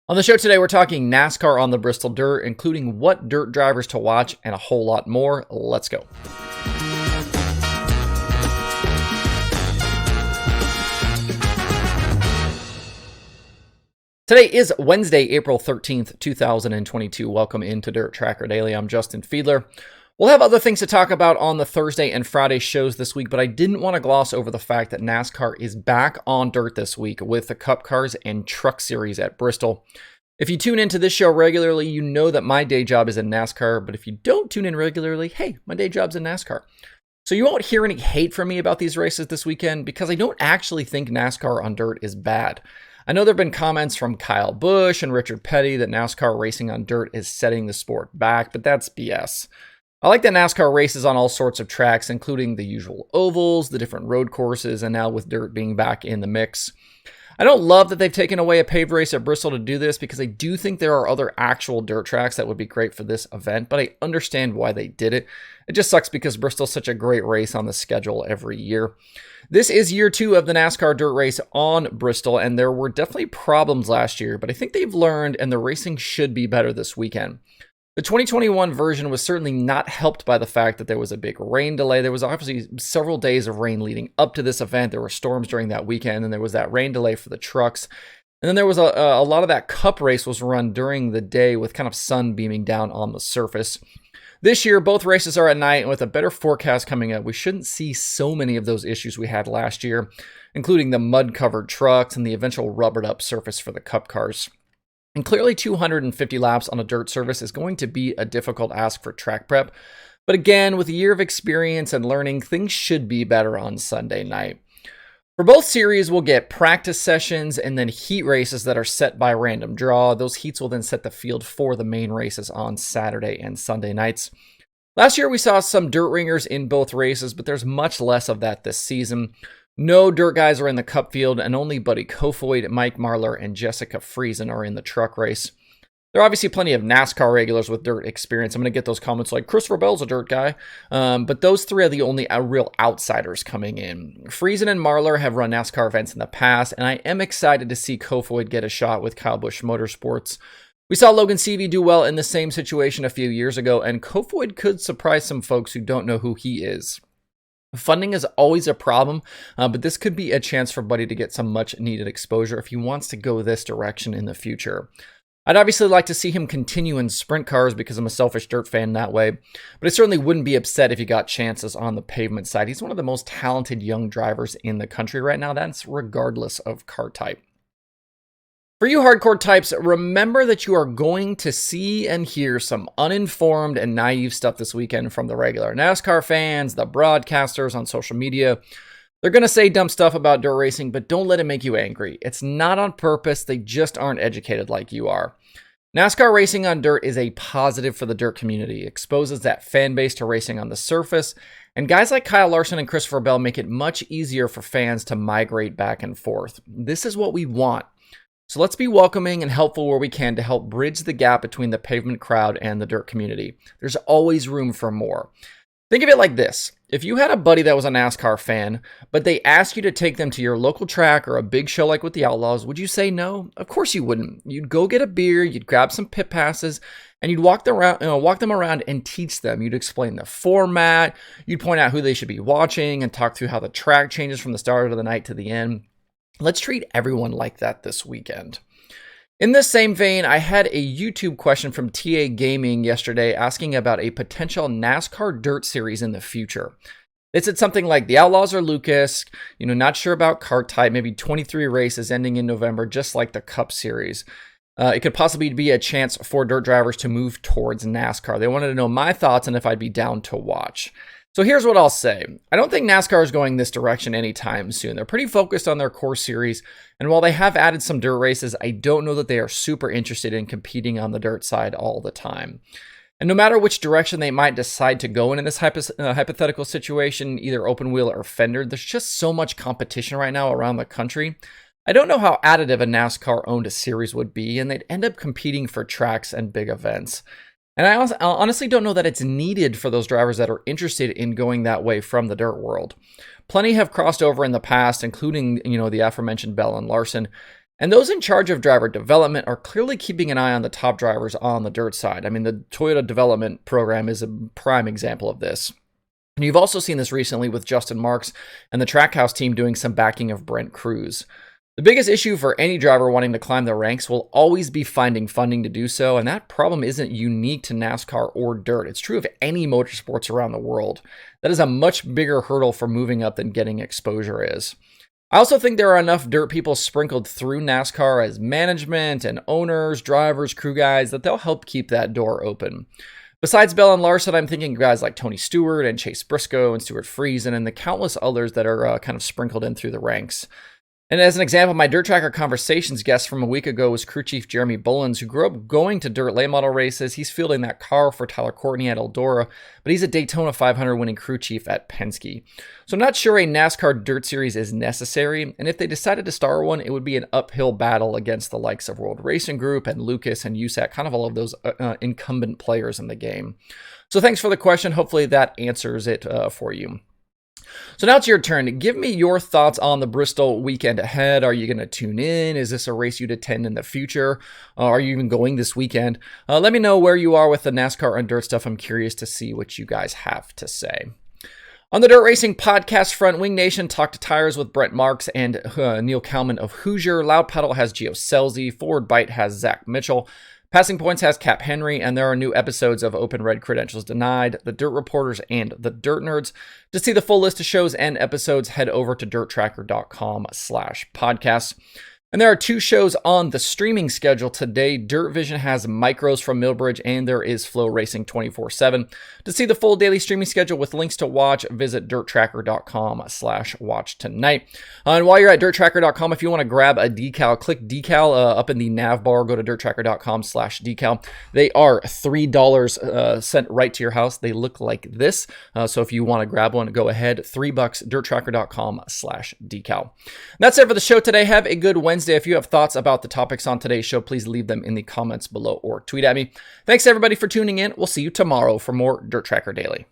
On the show today, we're talking NASCAR on the Bristol Dirt, including what dirt drivers to watch and a whole lot more. Let's go. Today is Wednesday, April 13th, 2022. Welcome into Dirt Tracker Daily. I'm Justin Fiedler. We'll have other things to talk about on the Thursday and Friday shows this week, but I didn't want to gloss over the fact that NASCAR is back on dirt this week with the Cup Cars and Truck Series at Bristol. If you tune into this show regularly, you know that my day job is in NASCAR, but if you don't tune in regularly, hey, my day job's in NASCAR. So you won't hear any hate from me about these races this weekend because I don't actually think NASCAR on dirt is bad. I know there have been comments from Kyle Busch and Richard Petty that NASCAR racing on dirt is setting the sport back, but that's BS. I like that NASCAR races on all sorts of tracks, including the usual ovals, the different road courses, and now with dirt being back in the mix. I don't love that they've taken away a paved race at Bristol to do this because I do think there are other actual dirt tracks that would be great for this event, but I understand why they did it. It just sucks because Bristol's such a great race on the schedule every year. This is year 2 of the NASCAR dirt race on Bristol, and there were definitely problems last year, but I think they've learned and the racing should be better this weekend. The 2021 version was certainly not helped by the fact that there was a big rain delay. There was obviously several days of rain leading up to this event. There were storms during that weekend, and there was that rain delay for the trucks. And then there was a lot of that cup race was run during the day with kind of sun beaming down on the surface. This year, both races are at night, and with a better forecast coming up, we shouldn't see so many of those issues we had last year, including the mud-covered trucks and the eventual rubbered-up surface for the cup cars. And clearly 250 laps on a dirt surface is going to be a difficult ask for track prep. But again, with a year of experience and learning, things should be better on Sunday night. For both series, we'll get practice sessions and then heat races that are set by random draw. Those heats will then set the field for the main races on Saturday and Sunday nights. Last year, we saw some dirt ringers in both races, but there's much less of that this season. No dirt guys are in the cup field, and only Buddy Kofoid, Mike Marlar, and Jessica Friesen are in the truck race. There are obviously plenty of NASCAR regulars with dirt experience. I'm going to get those comments like, Christopher Bell's a dirt guy. But those three are the only real outsiders coming in. Friesen and Marlar have run NASCAR events in the past, and I am excited to see Kofoid get a shot with Kyle Busch Motorsports. We saw Logan Seavey do well in the same situation a few years ago, and Kofoid could surprise some folks who don't know who he is. Funding is always a problem, but this could be a chance for Buddy to get some much needed exposure if he wants to go this direction in the future. I'd obviously like to see him continue in sprint cars because I'm a selfish dirt fan that way, but I certainly wouldn't be upset if he got chances on the pavement side. He's one of the most talented young drivers in the country right now. That's regardless of car type. For you hardcore types, remember that you are going to see and hear some uninformed and naive stuff this weekend from the regular NASCAR fans, the broadcasters on social media. They're going to say dumb stuff about dirt racing, but don't let it make you angry. It's not on purpose. They just aren't educated like you are. NASCAR racing on dirt is a positive for the dirt community. It exposes that fan base to racing on the surface, and guys like Kyle Larson and Christopher Bell make it much easier for fans to migrate back and forth. This is what we want. So let's be welcoming and helpful where we can to help bridge the gap between the pavement crowd and the dirt community. There's always room for more. Think of it like this. If you had a buddy that was a NASCAR fan, but they asked you to take them to your local track or a big show like with the Outlaws, would you say no? Of course you wouldn't. You'd go get a beer, you'd grab some pit passes, and you'd walk them around and teach them. You'd explain the format, you'd point out who they should be watching, and talk through how the track changes from the start of the night to the end. Let's treat everyone like that this weekend. In this same vein, I had a YouTube question from TA Gaming yesterday asking about a potential NASCAR dirt series in the future. They said something like the Outlaws or Lucas, not sure about kart type, maybe 23 races ending in November, just like the Cup Series. It could possibly be a chance for dirt drivers to move towards NASCAR. They wanted to know my thoughts and if I'd be down to watch. So here's what I'll say. I don't think NASCAR is going this direction anytime soon. They're pretty focused on their core series, and while they have added some dirt races, I don't know that they are super interested in competing on the dirt side all the time. And no matter which direction they might decide to go in this hypothetical situation, either open wheel or fender, there's just so much competition right now around the country. I don't know how additive a NASCAR-owned series would be, and they'd end up competing for tracks and big events. And I honestly don't know that it's needed for those drivers that are interested in going that way from the dirt world. Plenty have crossed over in the past, including, the aforementioned Bell and Larson. And those in charge of driver development are clearly keeping an eye on the top drivers on the dirt side. I mean, the Toyota development program is a prime example of this. And you've also seen this recently with Justin Marks and the Trackhouse team doing some backing of Brent Cruz. The biggest issue for any driver wanting to climb the ranks will always be finding funding to do so, and that problem isn't unique to NASCAR or dirt. It's true of any motorsports around the world. That is a much bigger hurdle for moving up than getting exposure is. I also think there are enough dirt people sprinkled through NASCAR as management and owners, drivers, crew guys that they'll help keep that door open. Besides Bell and Larson, I'm thinking guys like Tony Stewart and Chase Briscoe and Stuart Friesen and the countless others that are kind of sprinkled in through the ranks. And as an example, my Dirt Tracker Conversations guest from a week ago was crew chief Jeremy Bullins, who grew up going to dirt late model races. He's fielding that car for Tyler Courtney at Eldora, but he's a Daytona 500 winning crew chief at Penske. So I'm not sure a NASCAR Dirt Series is necessary, and if they decided to start one, it would be an uphill battle against the likes of World Racing Group and Lucas and USAC, kind of all of those incumbent players in the game. So thanks for the question. Hopefully that answers it for you. So now it's your turn. Give me your thoughts on the Bristol weekend ahead. Are you going to tune in? Is this a race you'd attend in the future? Are you even going this weekend? Let me know where you are with the NASCAR and dirt stuff. I'm curious to see what you guys have to say. On the Dirt Racing Podcast front, Wing Nation talked to tires with Brent Marks and Neil Kalman of Hoosier. Loud Pedal has Gio Scelzi. Forward Bite has Zach Mitchell. Passing Points has Cap Henry, and there are new episodes of Open Red Credentials Denied, The Dirt Reporters, and The Dirt Nerds. To see the full list of shows and episodes, head over to dirttracker.com/podcasts. And there are 2 shows on the streaming schedule today. Dirt Vision has Micros from Millbridge, and there is Flow Racing 24/7. To see the full daily streaming schedule with links to watch, visit dirttracker.com/watch tonight. And while you're at dirttracker.com, if you want to grab a decal, click decal up in the nav bar, go to dirttracker.com/decal. They are $3 sent right to your house. They look like this. So if you want to grab one, go ahead. $3, dirttracker.com/decal. That's it for the show today. Have a good Wednesday. If you have thoughts about the topics on today's show, please leave them in the comments below or tweet at me. Thanks everybody for tuning in. We'll see you tomorrow for more Dirt Tracker Daily.